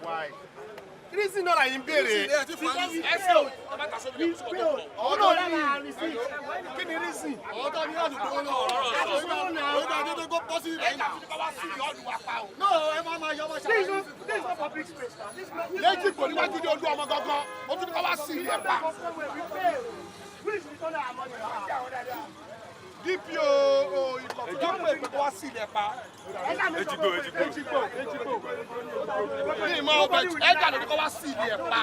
Why? Reason not like impere. Oh no, kí ni reason? Ọ̀tọ̀ ni àdúgbò náà. Go possible. No, ẹ máa yọ ọmọ ṣáà. This is not public space. Léjì kò ní wájú ní ojú ọmọ gangan. Ó tún ní ká wá sí ilé ẹ̀pà. DPO ìkọ̀kọ̀ ìpè kó wá sí ilé ẹ̀pà. Ejigbo. Ní ìmọ̀ ọbẹ̀ ẹ̀dá ló ní ká wá sí ilé ẹ̀pà.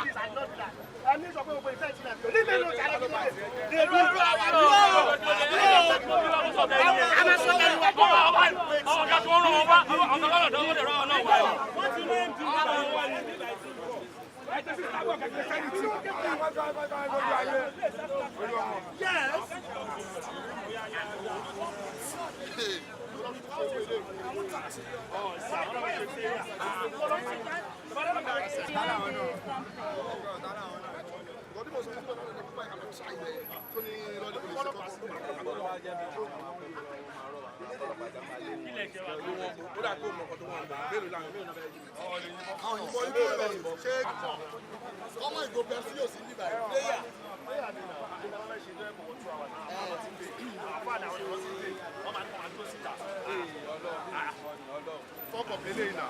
Ọmọ ìgò pẹ̀lú yóò sí níbà yìí. Fọ́kọ̀ pélé ìlà.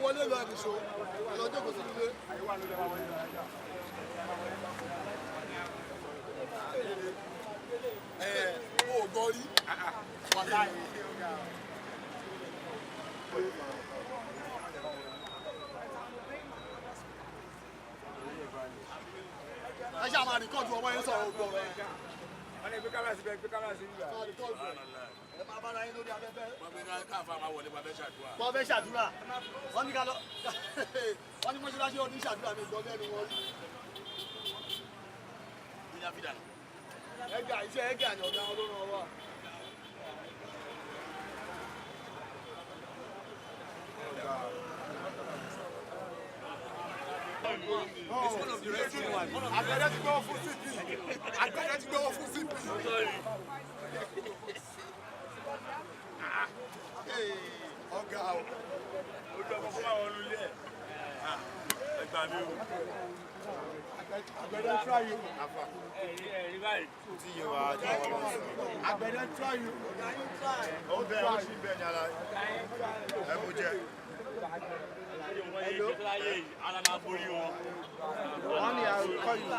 Wọlé lọ ẹ̀bùsọ̀ lọ́jọ́ kò sí nílé. Ó gọ́rí. Ẹ ṣáà máa rìkọ́ọ̀dù ọmọ yẹn sọ̀rọ̀ ògbó rẹ̀. Wọ́n ní gbé kámẹ́rà sí nígbà. Ẹ máa bára yín lórí afẹ́fẹ́. Wọ́n fi káàfà máa wọlé wọ́n fẹ́ ṣàdúrà. Wọ́n fẹ́ ṣàdúrà. Wọ́n ní ká lọ. Wọ́n ní mọ́ṣáláṣí ọdún ṣàdúrà mi gbọ́ mẹ́rin wọn rí. Ẹ̀gà iṣẹ́ ẹ̀gà ni ọ̀gá wọn ló ràn wá. Àgbẹ̀dẹ ti gbọ́ fún CP. Àgbẹ̀dẹ ti gbọ́ fún CP. Ọ̀gá o. Ojú ọmọ fún àwọn olùlé ẹ̀. Ẹgbàá mi o. Àgbẹ̀dẹ try you. Ẹ̀rí báyìí. Tí yẹ wá ajá wọn lọ sí. Àgbẹ̀dẹ try you. Ó bẹ̀rẹ̀ ó sì bẹ̀rẹ̀ ní ara ẹ̀ mú jẹ́. Honey, I will call you.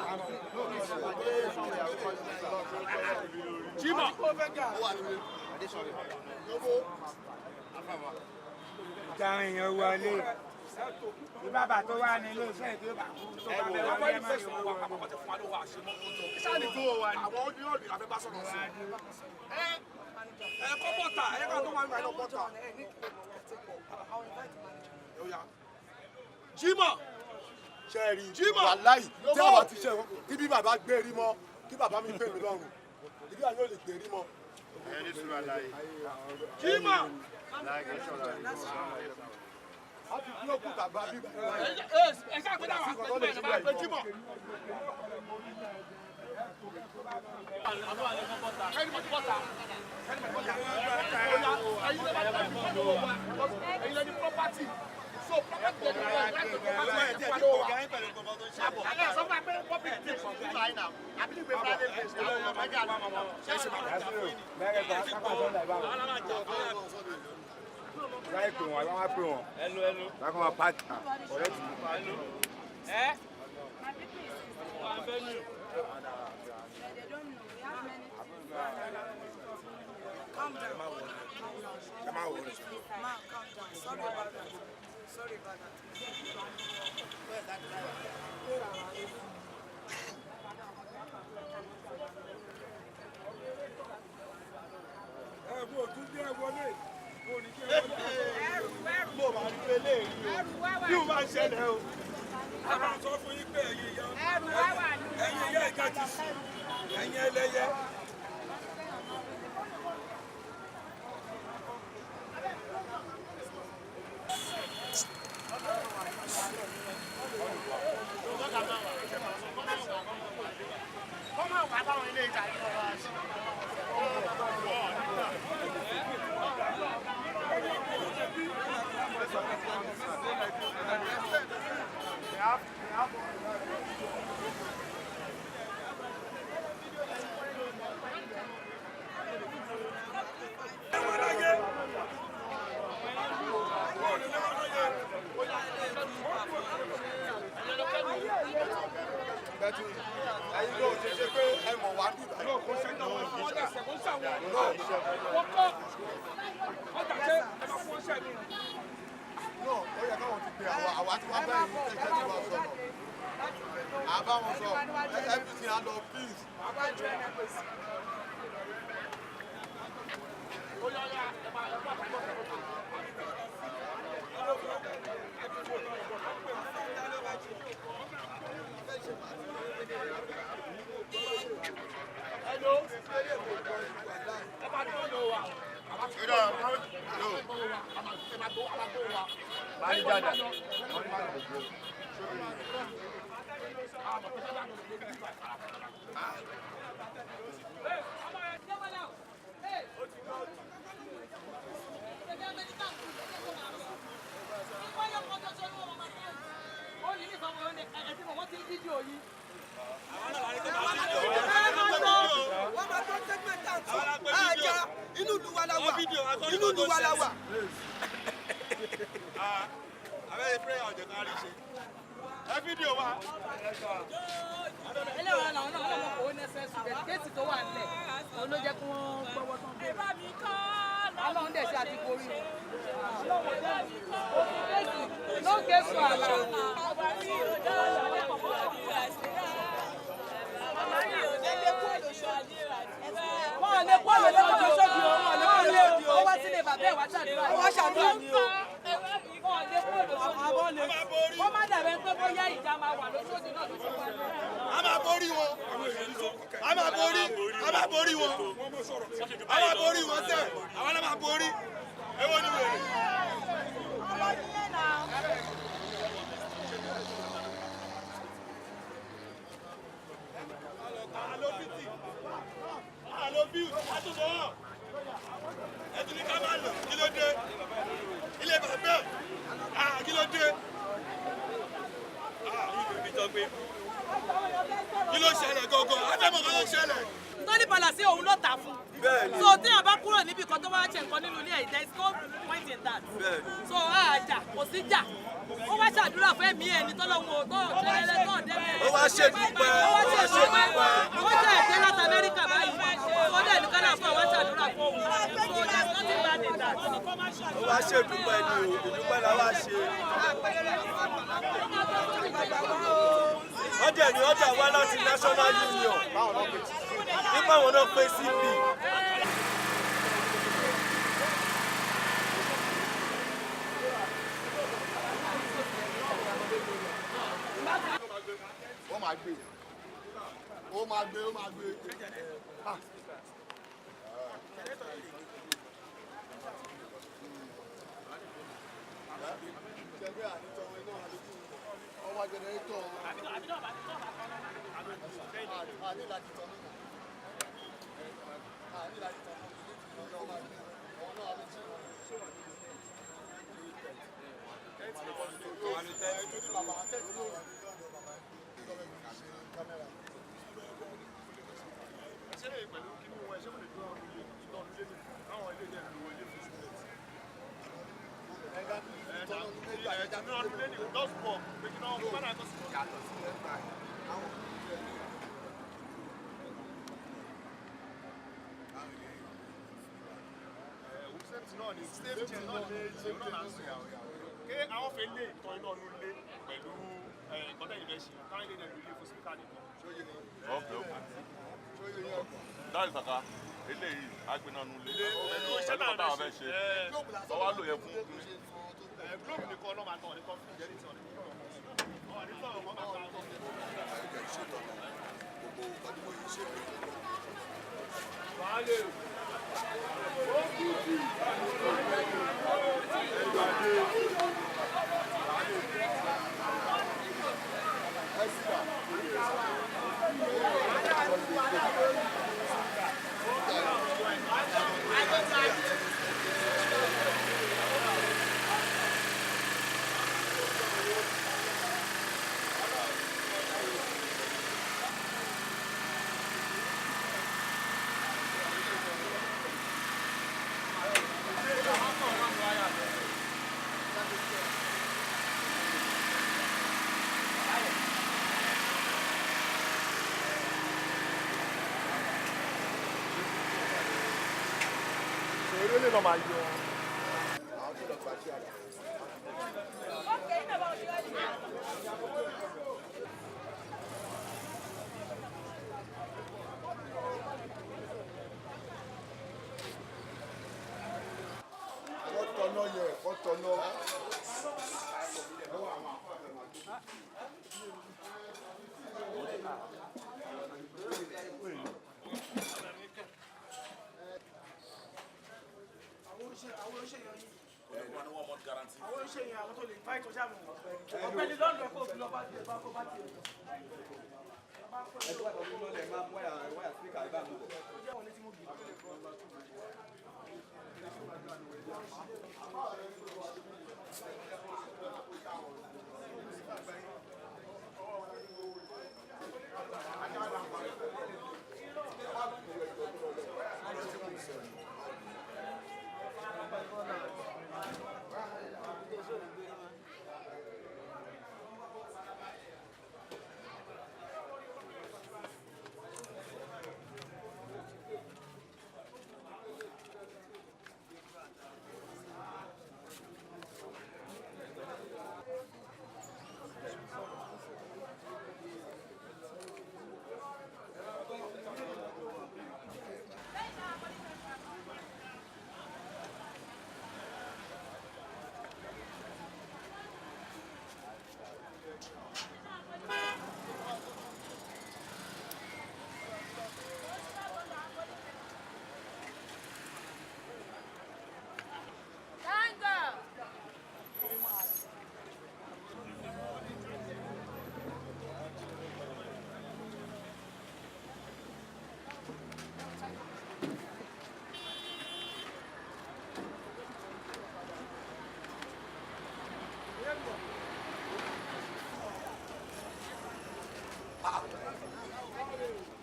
Chima. Ìjàrin yẹn wọlé. Bí bàbá tó wà ní ilé iṣẹ́ ìdí bá kú tó bá bẹ̀rẹ̀ ọdún ẹ̀mọ́ ìwọ̀n wọn. Ìṣáàlì tó wà ní àwọn ọdún yóò dìgbà fẹ́ bá sọ̀rọ̀ sí. Ẹ kọ́ bọ́tà, ẹ ká tó wà nígbà náà bọ́tà. Chima. Ṣẹ́ẹ̀rì wàláì tí àwọn ti ṣe wọn kí bí bàbá gbé rí mọ́ kí bàbá mi gbé mi lọ́rùn ìdí àyè ò lè gbé rí mọ́. Ẹni sùúrù àlàyé. Chima. A ti fi òkú tàgbà bí. Ẹ ṣáà gbé dáwà pé tí bàbá gbé Chima. Ẹni mo ti bọ́ta. Ẹyin lẹni property. So property lẹni Láì pè wọ́n, láwọn á pè wọ́n. Ẹnu. Lákọ̀ máa pàtì. Ọ̀rẹ́ ti mú. Ẹnu. Ẹ́. Come on, what is it? Man, calm down. Sorry about that. Sorry about that. Where's that driver? Bí o máa ṣẹlẹ̀ o. Àwọn sọ fún yín pé ẹ̀yin ìyá ìka ti sùn, ẹ̀yin ẹlẹ́yẹ. Kọ́mọ̀ wà báwọn ilé ìjà yìí lọ́wọ́ àṣì. Ẹ̀yin ló ṣe ṣe pé ẹ mọ̀ wá dùn. Yóò kó sẹ́ńtà wọn fún ọ́dà ṣẹ̀kún sàwọn. Wọ́n kọ́ ọjà ṣe ẹ máa fún ọṣẹ mi. Náà ó yẹ káwọn ti pè àwa tí wọ́n bẹ̀rẹ̀ ní ẹ̀jẹ̀ tí wọ́n sọ̀rọ̀. Àbá wọn sọ everything and of peace. Inú ìlú wa la wà. Abẹ́rẹ́ prayer ọ̀jọ̀ kan rí ṣe. Ẹ fídíò wa. Ẹlẹ́wọ̀n náà náà wọ́n kò nẹ́sẹ̀sì bẹ̀ kéètì tó wà nílẹ̀ òun ló jẹ́ kí wọ́n gbọ́wọ́ tán bẹ́ẹ̀. Ọlọ́run dẹ̀ ṣe àti borí o. Ló kéṣù àlà. Wọ́n lè kó lè lọ́jọ́ sóbì o, wọ́n lè kó lè òdì o. Ó wá sílé bàbá ẹ̀ wá ṣàdúrà. Ó wá ṣàdúrà ni o. Wọ́n lè kó lè sóbì. Wọ́n má dàbẹ̀ pé bóyá ìjà máa wà lóṣooṣù náà lóṣù wa. A máa borí wọn. A máa borí. A máa borí wọn. A máa borí wọn sẹ́. Àwọn náà máa borí. Èwo ni wèrè? Àlọ́ bíi àtúntò hàn. Ẹtù ní ká máa lò kí ló dé? Ilé bàbá kí ló dé? Ibi tó gbé. Kí ló ṣẹlẹ̀ gangan? Àtẹ̀mọ̀ kan ló ṣẹlẹ̀. Tony Palace òun ló tà fún. So tí a bá kúrò níbi kan tó bá ṣe nǹkan nínú ilé ẹ̀ there is no point in that. So àjà kò sí jà. Ó wá ṣàdúrà fún ẹ̀mí ẹ̀ ní tọ́lọ́wọ́ tó ṣẹlẹ̀ tó débẹ̀. Ó wá ṣèdúpẹ́. Ó wá ṣèdúpẹ́. Ó jẹ́ ẹ̀dẹ́ láti Amẹ́ríkà báyìí. Ó dẹ̀ ní kálá fún àwọn ṣàdúrà fún òun. So there is nothing bad in that. Ó wá ṣèdúpẹ́ ni o, ìdúpẹ́ la wá ṣe. Ọjà ni ọjà wá láti National Union. Nípa àwọn náà pé CP. Ó máa gbé. Ó máa gbé, ó máa gbé. Ṣẹ́gbẹ́ àdìtọ̀ iná àdìtọ̀ ọwọ́ jẹnẹrétọ̀ àní láti tọ́ àní láti tọ́ ọmọ àgbẹ̀ ọ̀hún náà àbí tí wọ́n ní bàbá tẹ́tí ló wà ní ọ̀dọ̀ bàbá ní gọ́ọ̀mẹ̀ntì ṣe kámẹ́rà. Ṣé pẹ̀lú kí ni wọ́n ṣe wọ́n lè dúró àwọn ilé ìtọ́nu ilé ní àwọn ilé ní ẹ̀rọ ilé fún sílẹ̀? Ẹ̀dá ní ọdún lé ní lọ́sùpọ̀ pé kí náà wọ́n máa tó sí yàtọ̀ sí ẹgbàá àwọn náà ni same thing náà ni same náà là ń sọ ké àwọn fẹ́ lé ìtàn iná ọdún lé pẹ̀lú ìkọ́tẹ́ ìfẹ́ ṣe káwọn ilé ìdẹ̀rù ilé fún sípíkà nìkan. dáì sàkà eléyìí agbẹnanu lé pẹ̀lú ọ̀tá àwọn fẹ́ ṣe ọwọ́ lò yẹ fún globe nìkan náà máa tàn ní kọ́fí jẹ́rìí tí wọ́n ní kọ́ ọ̀ nípa ọ̀gbọ́n máa ta ọ̀gbọ́n. Really not my own. Àwọn iṣẹ́ yẹn àwọn tó lè fáìtì ọjà mọ̀ ọ̀gbẹ́ni lọ́dọ̀ kó fi lọ bá tiẹ̀ bá kó bá tiẹ̀. Ẹ̀sùn àti ọdún lọ́lẹ̀ máa ń wáyà síkà ibà mú. Ó jẹ́ wọlé tí mo bì í.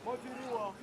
Mo ti rí wọn.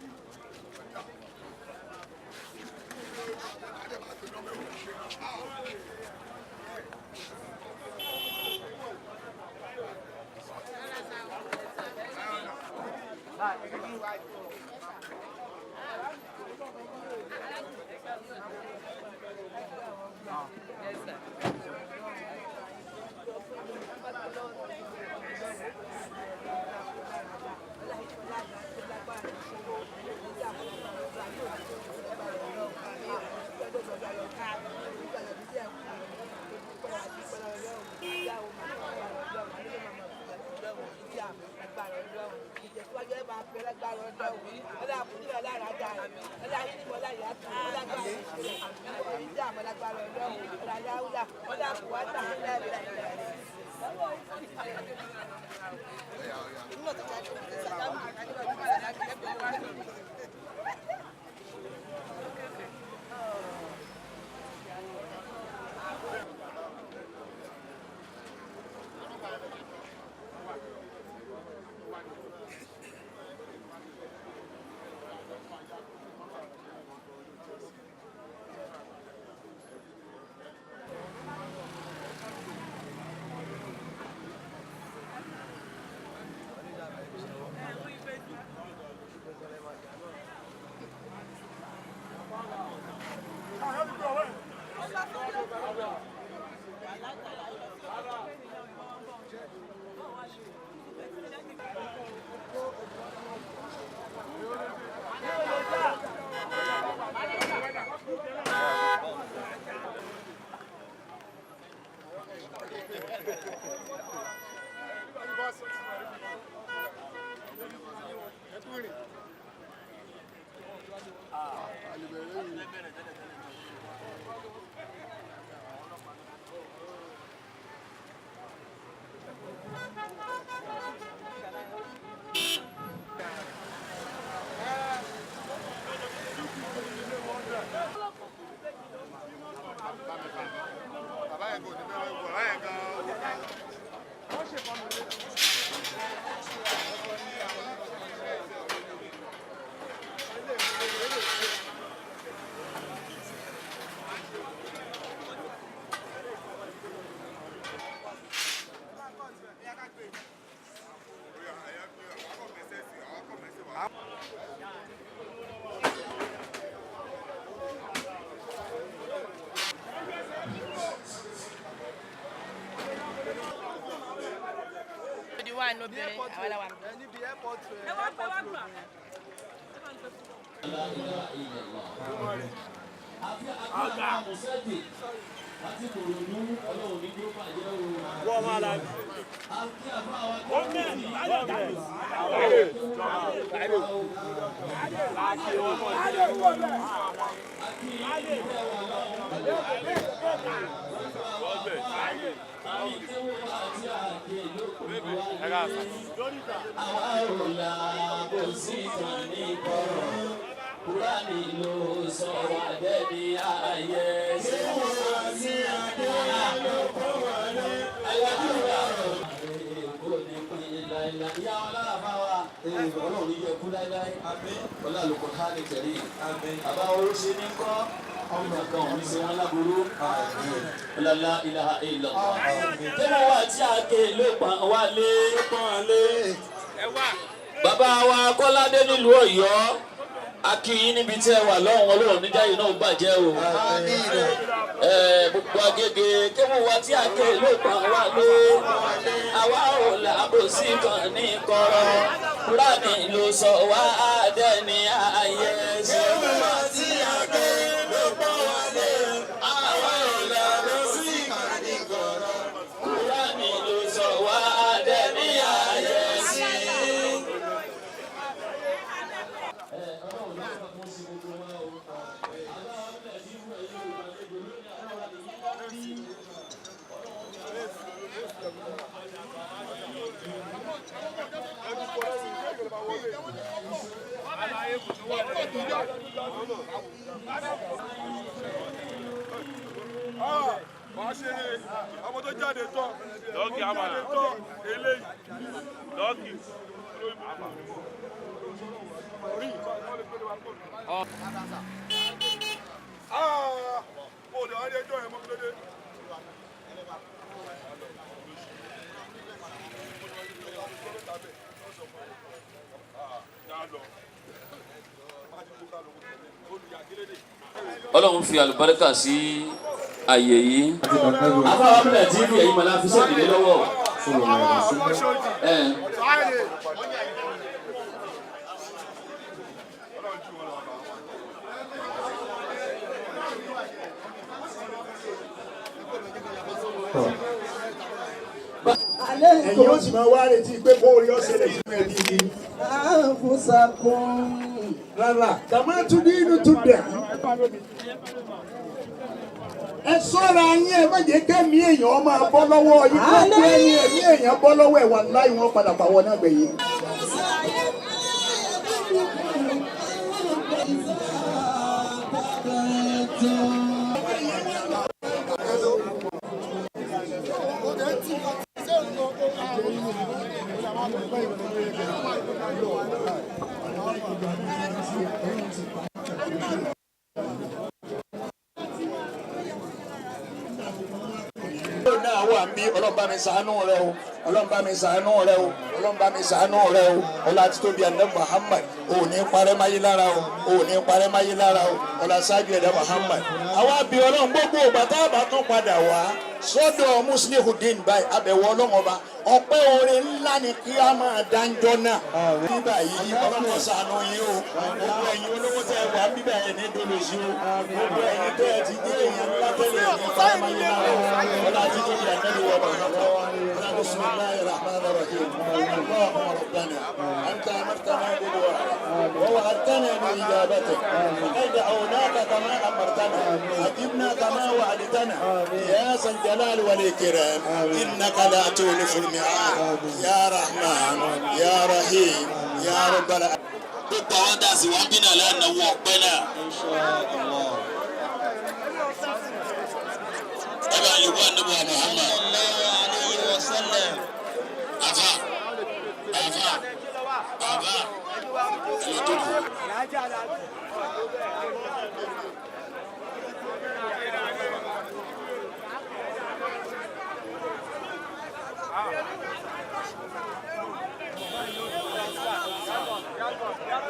Kúránì ló sọ wá dẹ́ni ayé ṣé wọ́n ti adé ló kọ́ wọlé ayélujára kò ní pín láíláí. Ìyá wọn lára bá wa ọlọ́run yẹ kú láíláí ọlá lóko ká lè tẹ̀lé àbá oríṣi ní kọ́ ọmọ kan òun ṣe wọn láburú ọlọ́lá ilaha illallah. Tẹ́lẹ̀ wá tí a ké ló pọ́n wálé. Bàbá wa Kọ́ládé nílùú Ọ̀yọ́ akíyín níbi tí ẹ wà lọ́wọ́ Ọlọ́run níjà yìí náà bàjẹ́ o. Gbogbo Agége kéwù wa tí a ké ló pọ́n wálé. Àwa ò làbòsí kan ní kọ̀rọ̀. Kúránì ló sọ wá dẹ́ni ayé ṣé wọ́n tí a ké ló pọ́n wálé. Àwa ò làbòsí kan ní kọ̀rọ̀. Kúránì ló sọ wá dẹ́ni ayé ṣé. Wàá ṣe ọmọ tó jáde tán. Lọ́ọ̀kì àmàlà. Eléyìí. Lọ́ọ̀kì. Mo dẹ̀ wá ní ẹjọ́ yẹn mọ́ kí ló dé. Ọlọ́run fi àlùbáríkà sí àyè yìí. Afáwọn abúlé tí ìlú ẹ̀yìn máa fi ṣèdílé lọ́wọ́. Ẹ̀yin ó sì máa wá retí pé bóòrí ọ̀sẹ̀ lè fún ẹbí ni. Rárá, kàmá tún bí inú tún dẹ̀. Ẹ ṣọ́ra yín ẹ má jẹ́ kẹ́mi èèyàn máa bọ́ lọ́wọ́ yín kó kú ẹ̀yìn ẹ̀mí èèyàn bọ́ lọ́wọ́ ẹ̀ wà láì wọ́n padà pàwọ́ náà gbẹ̀yìn. Ọlọ́run bá mi ṣàánú rẹ o, Ọlọ́run bá mi ṣàánú rẹ o, Ọlọ́run bá mi ṣàánú rẹ o, ọlá títóbi Ànábì Muhammad ò ní parẹ́ máyé lára o, ò ní parẹ́ máyé lára o, ọlá ṣáájú ẹ̀dá Muhammad. Àwa bí Ọlọ́run gbogbo ìgbà tá a bá tún padà wá sọ́dọ̀ Muslihudeen báyìí abẹ̀wò Ọlọ́run ọba ọpẹ́ oore ńlá ni kí a máa dánjọ́ náà. Bíbá yìí Ọlọ́run ṣàánú yín o, gbogbo ẹ̀yin olówó tẹ wà bíbá ẹ̀ ní dolóṣì o, gbogbo ẹ̀yin tẹ́ ẹ ti dé èèyàn ńlá tẹ́lẹ̀ ẹ̀ ní parẹ́ máyé lára o, ọlá títóbi Ànábì wa Muhammad. بسم الله الرحمن الرحيم اللهم ربنا أنت أمرتنا بالدعاء ووعدتنا بإجابتك فقد دعوناك كما أمرتنا أجبنا كما وعدتنا يا ذا الجلال والإكرام إنك لا تخلف الميعاد يا رحمن يا رحيم يا رب العالمين. Gbogbo àwọn dàsí wọn bí náà lánàá wọ ọpẹ́ náà. Ẹ bá yìí wọ́n níbo Muhammad. Àfà ẹ̀lọ́ tó kù. Yeah.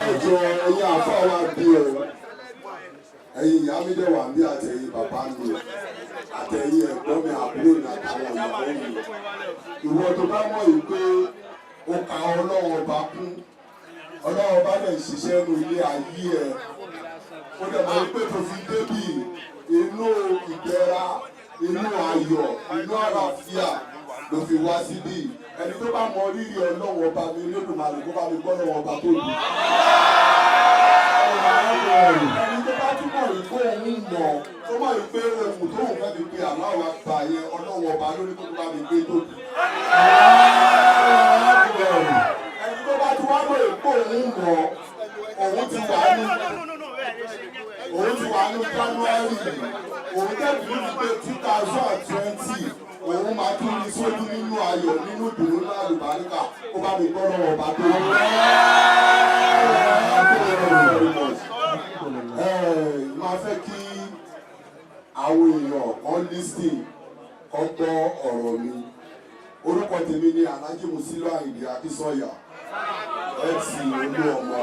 ẹjọ ẹ̀yin àfa wa bí o ẹ̀yin ìyá mi dẹ̀ wà bí àtẹ̀yin bàbá mi àtẹ̀yin ẹ̀gbọ́n mi àbúrò mi àtàwọn ìyàwó mi ìwọ tó bá mọ̀ yìí pé ó ka Ọlọ́run ọba kún Ọlọ́run ọba dẹ̀ ṣiṣẹ́ nu ilé ayé ẹ̀ ó dẹ̀ mọ̀ pé tó fi débì inú ìdẹ̀ra inú ayọ̀ inú àlàáfíà ló fi wá síbí ẹni tó bá mọ rírì Ọlọ́run ọba mi Olódùmarè kó bá mi gbọ́ Ọlọ́run ọba tó dùn. ẹni tó bá túbọ̀ rí kó òun mọ̀ tó mọ̀ rí pé ohun tó òun fẹ́ fi pe àláwọ̀ àgbà yẹn Ọlọ́run ọba lórí kó tó bá mi gbé tó dùn. ẹni tó bá tún wá mọ̀ rí kó òun mọ̀ òun ti wà ní January òun tẹ̀lé ní pé 2020 òun máa tún ní sójú nínú ayọ̀ nínú ìdùnnú náà lùbáríkà ó bá mi gbọ́ lọ́wọ́ ọba tó wọ́n. máa fẹ́ kí àwọn èèyàn kan lísìn kan gbọ́ ọ̀rọ̀ mi orúkọ tèmi ni Alhaji Musiliu Ayinde Akínsànyà MC Olúọmọ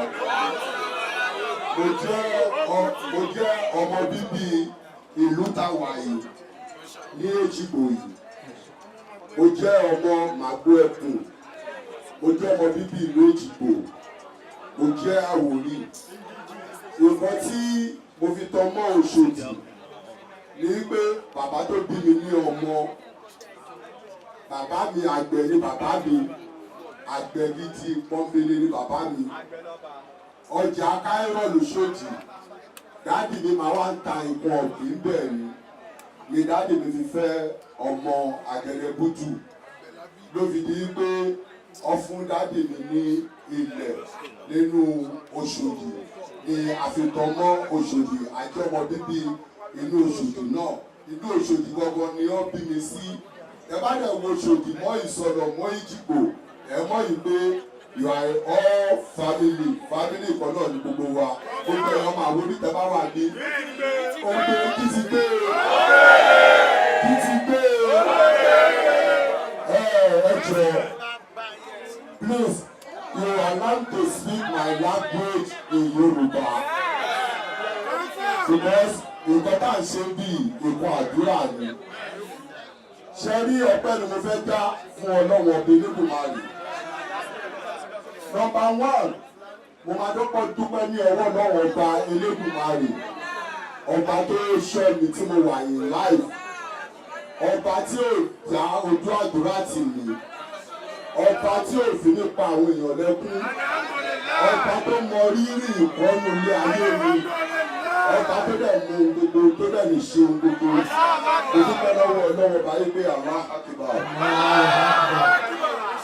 mo jẹ́ ọmọ bíbí ìlú táwa yìí ní Èjìgbò yìí mo jẹ́ ọmọ Màgbó Ẹkùn mo jẹ́ ọmọ bíbí ìlú Èjìgbò mo jẹ́ Àwórì nǹkan tí mo fi tọ́ mọ́ Òṣòdì ní pé bàbá tó bí mi ní ọmọ bàbá mi àgbẹ̀ ni bàbá mi àgbẹ̀ gidi pọ́nbélé ni bàbá mi ọjà Káírọ̀ l'Òṣòdì dáàdì mi máa wá ń ta nǹkan ọ̀gbìn bẹ́ẹ̀ ni dáàdì mi fi fẹ́ ọmọ Àgẹ̀dẹ̀bùtù ló fi di pé ó fún dáàdì mi ní ilẹ̀ nínú Òṣòdì ni àfitọ́mọ́ Òṣòdì àti ọmọ bíbí inú Òṣòdì náà inú Òṣòdì gbọ́ngàn ni ó bí mi sí ẹ bá dẹ̀ wo Òṣòdì mọ́ Ìsọ̀lọ̀ mọ́ Ìjìgbò ẹ mọ̀ yìí pé you are all family kan náà ní gbogbo wa gbogbo ẹ̀yọ́ máa wo ní tẹ́bá wà ní oge kìtì gbé ẹ jọ please you allow me to speak my language in Yoruba because nǹkan tá à ń ṣe bí nǹkan àdúrà ni ṣe rí ọpẹ́ ni mo fẹ́ dá fún Ọlọ́run ọbẹ̀ Olódùmarè. Number 1 mo máa dọ́pọ̀ dúpẹ́ ní ọwọ́ lọ́wọ́ ọba Elédùmarè ọba tó ṣọ́ mi tí mo wà yìí láì ọba tí ò dá ojú àdúrà tì mí ọba tí ò fi nípa àwọn èèyàn lẹ́kún ọba tó mọ rírì ìkọ́nù ilé ayé mi ọba tó dẹ̀ mú gbogbo tó dẹ̀ lè ṣe gbogbo òdúpẹ́ lọ́wọ́ ọlọ́wọ́ báyìí pé àwọn àkìbà.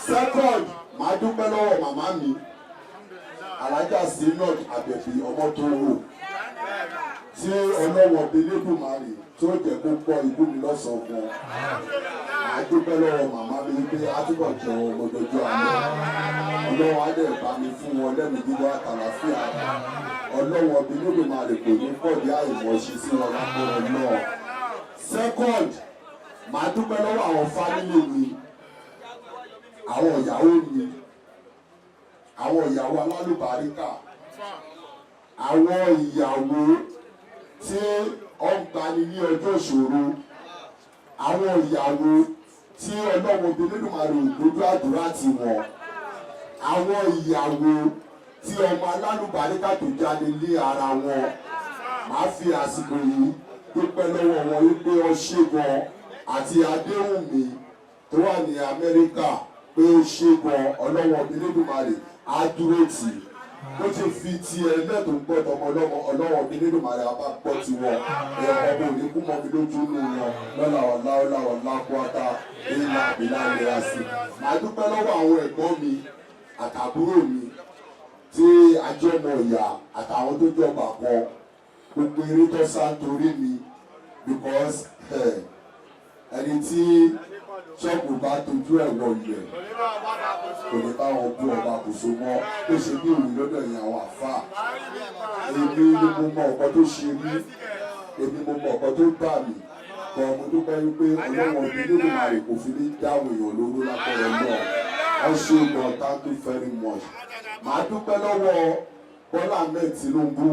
Second, màá dúpẹ́ lọ́wọ́ màmá mi alájà Sinod Àbẹ̀bí ọmọ tó wò tí ọlọ́wọ́ Elédùmarè tó jẹ́ kó pọ̀ ikú mi lọ́sàn-án gan. Màá dúpẹ́ lọ́wọ́ màmá mi pé á túbọ̀ jẹ́ ọmọdójú àná. Ọlọ́wọ́ á dẹ̀ bá mi fún wọn lẹ́nu gíga àtàlàfíà. Ọlọ́wọ́ Elédùmarè kò ní pọ̀ bí àìmọ̀ọ́ṣe sí wọn lápẹ̀rẹ̀ náà. Second, màá dúpẹ́ lọ́wọ́ àwọn fámìlì mi, àwọn ìyàwó mi, àwọn ìyàwó alálùbáríkà, àwọn ìyàwó tí ó ń gbani ní ọjọ́ ìṣòro, àwọn ìyàwó tí Ọlọ́run Elédùmarè òdodo àdúrà ti wọ̀, àwọn ìyàwó tí ọmọ alálùbáríkà tó jáde lé ara wọn. Màá fi àsìkò yìí dúpẹ́ lọ́wọ́ wọn wípé ó ṣe gan àti Adéwùnmí tó wà ní Amẹ́ríkà pé ó ṣe gan Ọlọ́run Elédùmarè á dúró tì í. Bó ti fi ti ẹlẹ́ tó ń gbọ́ tọmọ ọlọ́mọ Ọlọ́run Elédùmarè á bá gbọ́ tiwọn. Ọmọ òní kú mọ́ mi lójú nù wọn lọ́la ọ̀la kwata ìlà ìlera sí. Màá dúpẹ́ lọ́wọ́ àwọn ẹ̀gbọ́n mi àtàbúrò mi tí ajọ́mọ ìyá àtàwọn tó jọba kan gbogbo eré tó sá torí mi because ẹni tí ṣọ́ọ̀bù bá tojú ẹ̀ wọ ilẹ̀ kò ní bá wọn bú ọba kò so mọ́ tó ṣe bí òun lọ́dọ̀ yẹn àwọn àfáà. Èmi ni mo mọ ọ̀pọ̀ tó ṣe mí, èmi mo mọ ọ̀pọ̀ tó bà mí kọ́ mo dúpẹ́ wípé Ọlọ́run Elédùmarè kò fi ní dáhùn èèyàn lóró lápẹ̀rẹ̀ náà. Wọ́n ṣe gan, thank you very much. Màá dúpẹ́ lọ́wọ́ Bọ́lá Ahmed Tinubu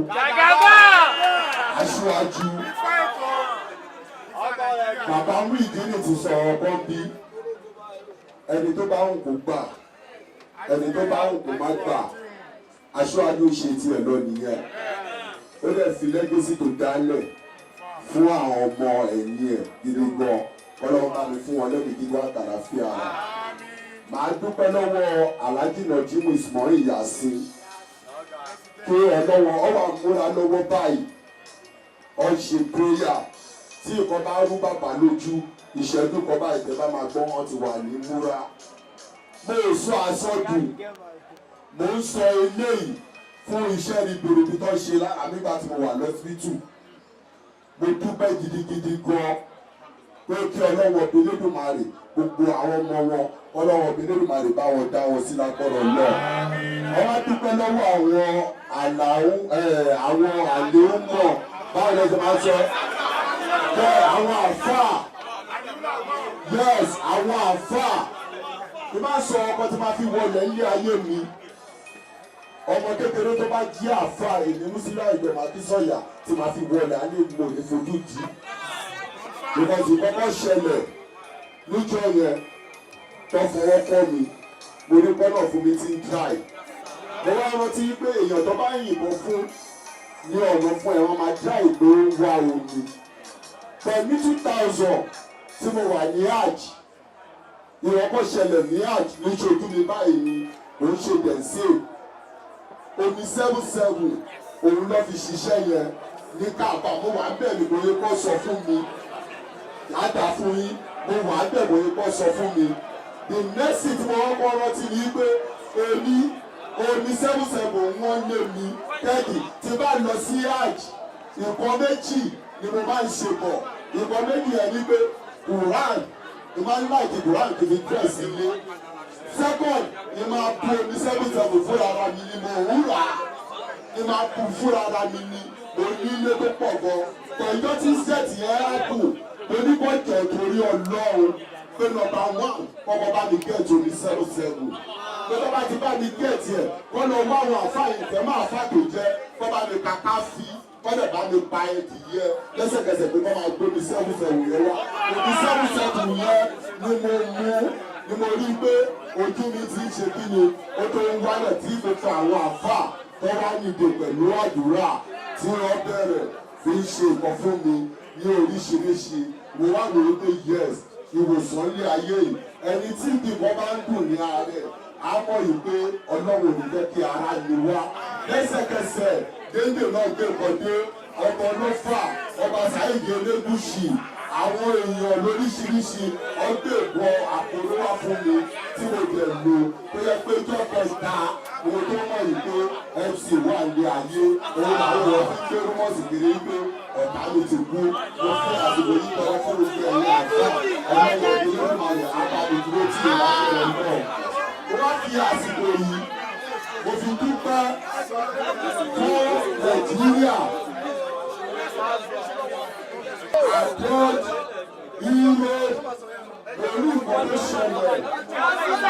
aṣíwájú. Bàbá Muyideen ti sọ ọkọ bí ẹni tó bá ń kó gbà ẹni tó bá ń kó má gbà aṣíwájú ṣe tiẹ̀ lọ nìyẹn. Ó dẹ̀ fi lẹ́gbẹ́sì tó dálẹ̀ fún àwọn ọmọ ẹ̀yìn ẹ̀ gidi gan. Ọlọ́run bá mi fún wọn lẹ́bi gíga àtàlàfíà rẹ̀. Màá dúpẹ́ lọ́wọ́ Alhaji Najimu Ismail Yasin pé ọlọ́wọ́ ọwọ́ àmúra lọ́wọ́ báyìí ọ ṣe prayer tí nǹkan bá rú bàbá lójú ìṣẹ́jú kan báyìí tẹ́ bá máa gbọ́ wọn ti wà ní múra. Mo ò sọ àsọdùn, mo ń sọ eléyìí fún iṣẹ́ ribiribi tó ṣe lára nígbà tí mo wà lọ́sibítù. Mo dúpẹ́ gidigidi gan pé kí Ọlọ́run Elédùmarè gbogbo àwọn ọmọ wọn Ọlọ́run Elédùmarè bá wọn dá wọn sí lágbọ́rọ̀ náà. Wọ́n wá dúpẹ́ lọ́wọ́ àwọn àléhùn náà báwo lè ṣe máa sọ bẹ́ẹ̀ àwọn àfáà yes àwọn àfáà tí máa sọ ọkọ tí máa fi wọlé ilé ayé mi ọmọ kékeré tó bá jí àfáà èmi Musiliu Ìgbẹ̀mọ̀ Akínsọ̀yà tí máa fi wọlé alẹ́ ìgbò ní fojú dì because ìkọ́kọ́ ṣẹlẹ̀ níjọ́ yẹn tó fọwọ́ kọ́ mi mo ní gbọ́dọ̀ fún mi ti ń dry mo wá rántí pé èèyàn tó bá yìnbọn fún ní ọ̀nà fún ẹ̀ wọ́n máa dry pé ó wá omi pẹ̀lú 2000 tí mo wà ní hajj ìrọ́pọ̀ ṣẹlẹ̀ ní hajj níṣojú mi báyìí ni òun ṣe dẹ̀nsẹ̀ omi 77 òun lọ́ fi ṣiṣẹ́ yẹn ní káàpá mo wà bẹ́ẹ̀ ni bóyá kọ́ sọ fún mi yàtà fún yín mo wà bẹ́ẹ̀ bóyá kọ́ sọ fún mi the next thing tí mo wọ́n kọ́ rántí ni pé èmi omi 77 wọ́n lé mi kẹ́kì tí bá lọ sí hajj nǹkan méjì ni mo máa ń ṣe bọ̀ nǹkan méjì yẹn ni pé Quran ni máa ń láìkí Quran kì í fi dress ilé second ni máa bu omi 77 fúnra ara mi ni mo wúrà ni máa bu fúnra ara mi ni mo ní ilé tó pọ̀ gan pẹ̀lú tí sẹ́ẹ̀tì yẹn á kù oníkọ̀jẹ̀ torí Ọlọ́run pé nọ́mbà 1 kọ́kọ́ bá mi gẹ̀ẹ́tì omi 77 lọ́dọ̀ bá ti bá mi gẹ̀ẹ́tì ẹ̀ kọ́ lọ wá àwọn àfáà ìfẹ́ máa fà tó jẹ́ kọ́ bá mi kàkà fi kọ́dẹ̀ bá mi pa ẹ̀dì yẹ lẹ́sẹ̀kẹsẹ̀ pé kọ́ máa gbé mi 77 yẹn wá omi 77 yẹn ni mo rí pé ojú mi ti ń ṣe kí ni ó tó ń wálẹ̀ tí gbogbo àwọn àfáà tó wá nìdè pẹ̀lú àdúrà tí wọ́n bẹ̀rẹ̀ fi ń ṣe nǹkan fún mi ní oríṣiríṣi mo wá lórí pé yes ìwòsàn ilé ayé yìí ẹni tí nǹkan bá ń dùn ní ààrẹ á mọ̀ yìí pé ọlọ́run ò ní jẹ́ kí ara ni wá lẹ́sẹ̀kẹsẹ̀ déńdé náà gbé ìkọ̀dé ọmọ ọlọ́fà ọba Sáyídì Elégùṣì àwọn èèyàn lóríṣiríṣi ọgbẹ́ ìbọn àpòló wá fún mi tí mo jẹ lò tó yẹ pé jọ́kọ̀ ìta mo tó mọ̀ yìí pé MC wà ní ayé òun làwọn èèyàn fi gbé rúmọ̀sì kiri pé ọ̀tá mi ti kú mo fi àsìkò yìí tọrọ fún gbogbo ẹ̀yìn àgbà ọlọ́wọ́ ìdílé ìmọ̀lẹ̀ abábìdúró tí ìwà ìrẹ̀ náà mo wá fi àsìkò yìí mo fi dúpẹ́ fún Nàìjíríà. Abroad, Europe, pẹ̀lú nǹkan tó ṣẹlẹ̀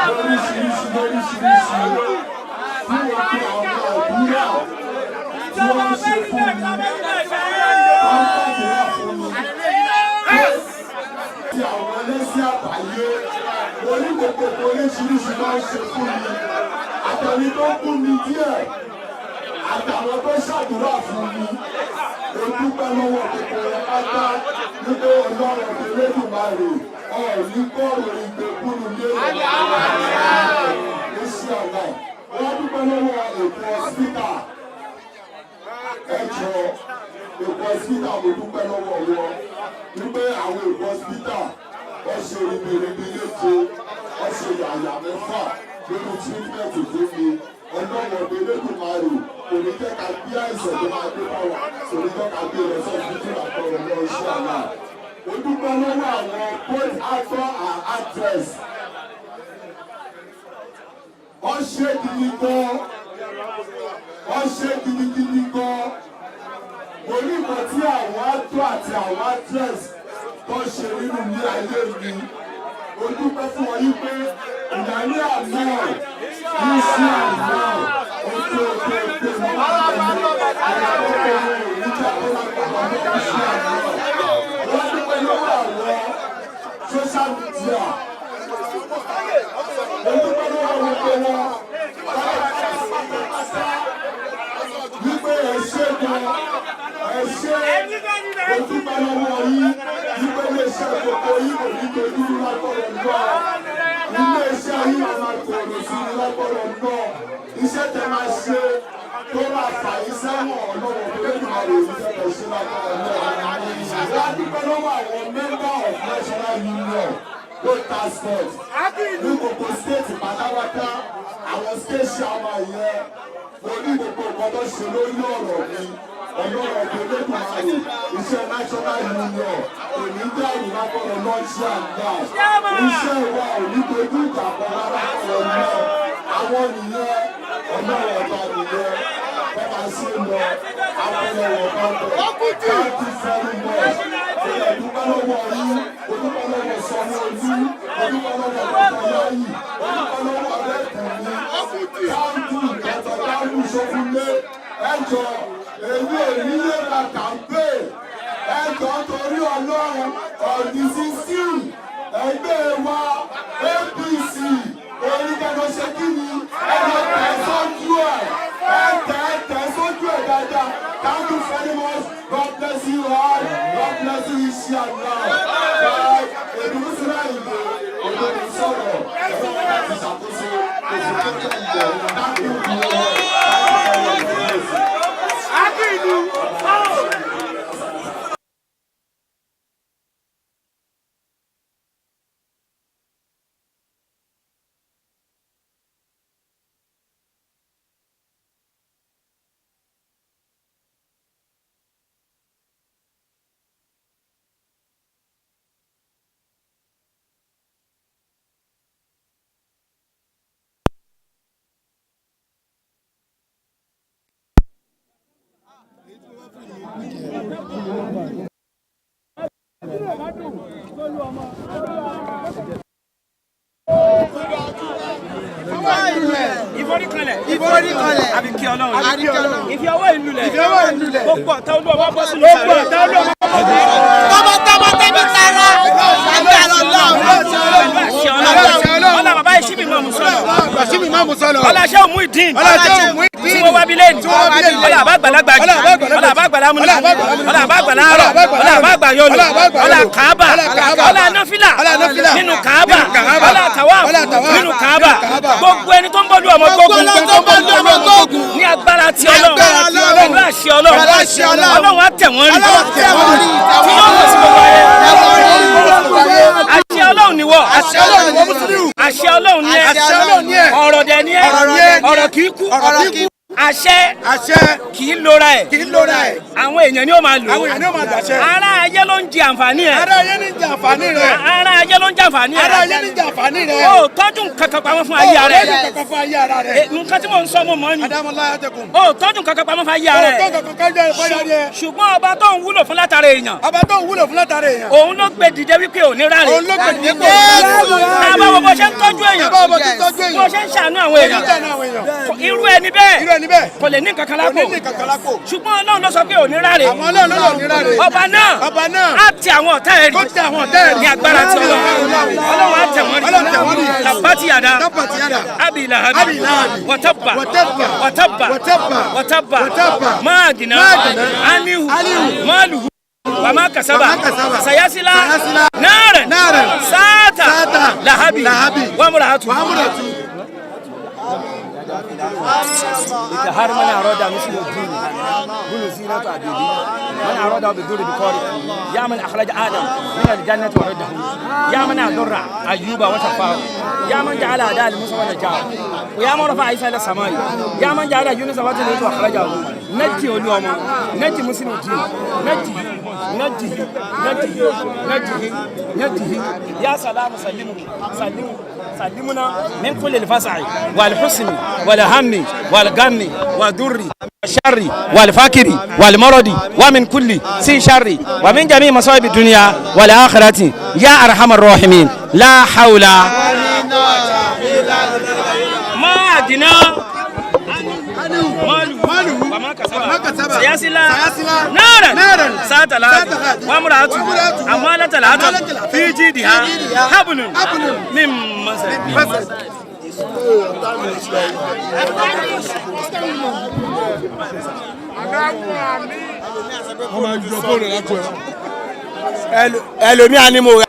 lóríṣiríṣi fún ọ̀pọ̀ àwọn àdúrà tí wọ́n ń ṣe fún mi. Wọ́n gbàdúrà fún mi. Tí àwọn ẹlẹ́sìn àgbáyé onígbòkòkò oríṣiríṣi máa ń ṣe fún mi. Àtẹ̀lé tó kú mi díẹ̀, àtàwọn tó ṣàdúrà fún mi. Ojúpẹ́ lọ́wọ́ kòkòrò pátá nígbà ọlọ́run Olódùmarè ọ̀ọ́nì kọ́ọ̀rọ̀ ìgbèkúrú lérò oṣù àgbà. Wọ́n dúpẹ́ lọ́wọ́ ètò ọ̀sìpítà ẹ̀jọ̀ ètò ọ̀sìpítà mo dúpẹ́ lọ́wọ́ wọn wípé àwọn ètò ọ̀sìpítà wọ́n ṣe ribiribi léje wọ́n ṣe yàyà mẹ́fà nínú tírímẹ̀tì fún mi. Ọlọ́run Olódùmarè kò ní jẹ́ ká bí àìsàn tó máa dé bá wa kò ní jẹ́ ká bí ẹ̀rọ sọ́ọ̀tún àtọ̀rọ̀ lọ iṣẹ́ àná. Ó dúpẹ́ lọ́wọ́ àwọn both actor and actress. Wọ́n ṣe gidi gan. Wọ́n ṣe gidigidi gan. Mo ní nǹkan tí àwọn actor àti àwọn actress tó ṣe nínú ní ayé mi. Ó dúpẹ́ fún wọn yí pé ìdáni àná iṣẹ́ àná ojú ojú ojú mọ́ ìjà tó lágbàá ní iṣẹ́ àná. Wọ́n dúpẹ́ lọ́wọ́ àwọn social media. Ó dúpẹ́ lọ́wọ́ gbogbo wọn. Wípé ẹ ṣé gan, ẹ ṣé. Ó dúpẹ́ lọ́wọ́ yín. Wípé ilé iṣẹ́ gbogbo yín kò ní dojú lágbọ̀rọ̀ náà. Ilé iṣẹ́ yìí máa tòrò sí i lágbọ̀rọ̀ náà. Iṣẹ́ tẹ máa ṣe tó máa fà yín sẹ́wọ̀n ọlọ́wọ́ Olódùmarè iṣẹ́ tẹ ṣe lágbọ̀rọ̀ náà. Wọ́n á dúpẹ́ lọ́wọ́ àwọn member of National Union Road Task Force ní gbogbo state pátápátá àwọn state chairman yẹn mo ní gbogbo nǹkan tó ṣe lórí ọ̀rọ̀ mi. Ọlọ́run Olódùmarè iṣẹ́ National Union kò ní dàrú lágbọ̀rọ̀ lọ́ọ̀ṣì àgbà. Iṣẹ́ wa ò ní dojú ìjà kan rárá ọ̀rọ̀ náà. Àwọn nìyẹn ọlọ́run ọba nìyẹn wọ́n máa ṣe lọ àwọn ọlọ́run ọba bẹ̀. Káàkiri fẹ́rù mọ́ ìyẹn dúpẹ́ lọ́wọ́ yín, olúpẹ́ lọ́wọ́ Sanwó-Olú, olúpẹ́ lọ́wọ́ Babaláyì, olúpẹ́ lọ́wọ́ Adékùnrin, káàkiri ìkàtọ̀ dáhùn Ṣógúnlé, ẹjọ́ èyí ò ní lè ra kàmpé ẹjọ́ torí ọlọ́run ọ̀dì sísí ẹgbẹ́ wa APC oníkẹ́kọ̀ọ́ ṣe kí ni ẹ̀rọ tẹ̀ sójú tẹ̀ sójú ẹ̀ dáadáa. Thank you very much. God bless you all. God bless you inshallah. Èdè Mùsùlùmí ìgbè èdè ìsọ̀rọ̀ ẹ̀rọ láti ṣàkóso èsì tó tẹ̀ ìgbè. Thank you very much. Ìforíkanlẹ̀ àbí kí Ọlọ́run ìfi ọwọ́ ìlú lẹ̀ gbogbo ọ̀tá Olúwa wá bọ́ sínú sáré tọmọtọmọ tẹbi tara ọlá bàbá yìí síbi máa mú sọlọ ọlá ṣé òmù ìdín tí wọ́n wá bí lẹ́nu ọlá àbá àgbàlagbà jù ọlá àbá àgbàlá múlẹ̀ ọlá àbá àgbàlá rọ̀ ọlá àbá àgbà yọlù ọlá kàábà ọlá náfìlà nínú Kaaba ọlá tawaf nínú Kaaba gbogbo ẹni tó ń bọ́dún ọmọ gbógun ní agbára ti Ọlọ́run pẹ̀lú àṣẹ Ọlọ́run á tẹ̀ wọ́n rí tí yóò mọ̀ sí gbogbo ayé àṣẹ Ọlọ́run ni wọ́ àṣẹ Ọlọ́run ni ẹ ọ̀rọ̀ dẹ̀ ni ẹ ọ̀rọ̀ kì í kú àṣẹ kì í lora ẹ̀ àwọn èèyàn ni ó máa lò ara ayé ló ń jẹ àǹfààní ẹ̀ ara ayé ló ń jẹ àǹfààní rẹ̀ ó tọ́jú kankan pamọ́ fún ayé rẹ̀ nǹkan tí mò ń sọ mo mọ̀ ni ó tọ́jú kankan pamọ́ fún ayé rẹ̀ ṣùgbọ́n ọba tó ń wúlò fún látara èèyàn òun ló gbé dìde wípé òní rárẹ̀ àbáwọ̀ bó ṣe ń tọ́jú èèyàn bó ṣe ń ṣàánú àwọn èèyàn irú ẹni bẹ́ẹ̀ kò lè ní kankan lápò ṣùgbọ́n Ọlọ́run ló sọ pé òní rárẹ̀ ọba náà á ti àwọn ọ̀tá ẹ̀ rí ní agbára tí Ọlọ́run á tẹ̀ wọ́n rí tabati yada abi lahabi wataba maagina anihu maluhu wama kasaba sayasila naran sata lahabi wamuratu إتهار من أراد مثل الدين من زينة عبيدي من أراد بالدور بقارئ يا من أخرج آدم من الجنة ورده يا من أضر أيوب وشفاه يا من جعل أداء الموسى ونجاه ويا من رفع عيسى إلى السماء يا من جعل يونس وطلعت وأخرجه نجي اليوم نجي مسلم الدين نجي يا سلام سلمنا من كل الفزع والحسن والهم والغم والضر والشر والفقر والمرض ومن كل سي شر ومن جميع مصائب الدنيا والآخرة يا أرحم الراحمين لا حول ما أدنى ماله وما كسب سيصلى نارا ساتلا وامرأته حمالة الحطب في جيدها حبل من مسد ẹlòmíà ni mo rà.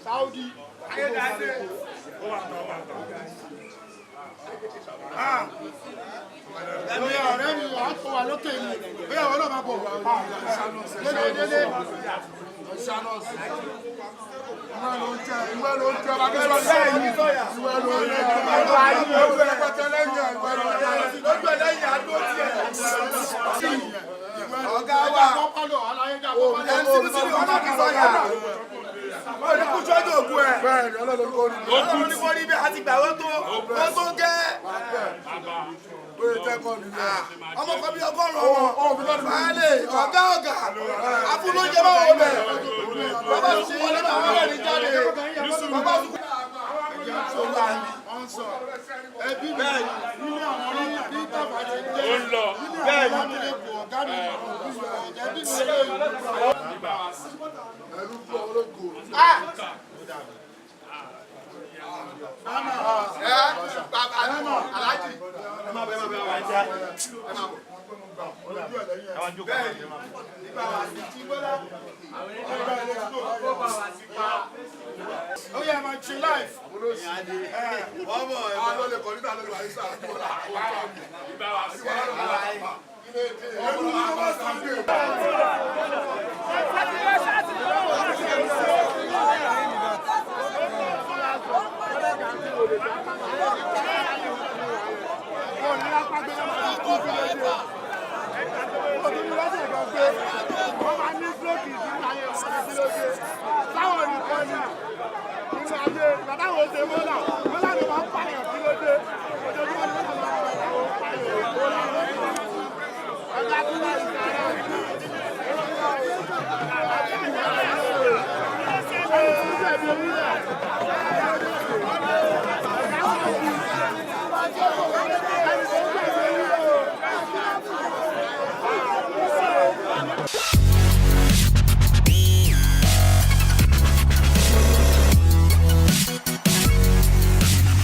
Saudi. ọ̀rẹ́ mi wà á fọ wà lókè mi bí àwọn ọlọ́mà bọ̀ dédé ìwé ló ń jẹ bàbá ẹ̀rọ lẹ́yìn ìwé ló ń jẹ bàbá ẹ̀rọ pẹ̀tẹ́ lẹ́yìn ìwé ló ń jẹ lójú ẹlẹ́yìn àdó tiẹ̀ ọ̀gá wa olùkújọ́dọ̀ ògùn ẹ̀ ọlọ́run ní kò rí bí a ti gbà wọ́n tó gẹ́ ọmọ kan bí ọgọ́rùn-ún ọmọ fàálẹ̀ ọ̀gá afúnlóúnjẹ bá wọ́n bẹ̀ bàbá tó kún wọlé bàbá rẹ̀ ní jáde bàbá tó kún ẹbí bẹ́ẹ̀ nínú àwọn ní tàbá ti jẹ́ nínú àwọn ní ẹ̀kọ́ ọ̀gá mi ẹbí mi lè ẹ̀rú pọ̀ ológo aláàjì ẹ máa bẹ ẹ máa bẹ àwọn ẹja ẹ máa bọ ojú ẹ lẹ́yìn ẹ máa jókòó Oh yeah, man, chill life. One more. I know the quality of the life. Thank you.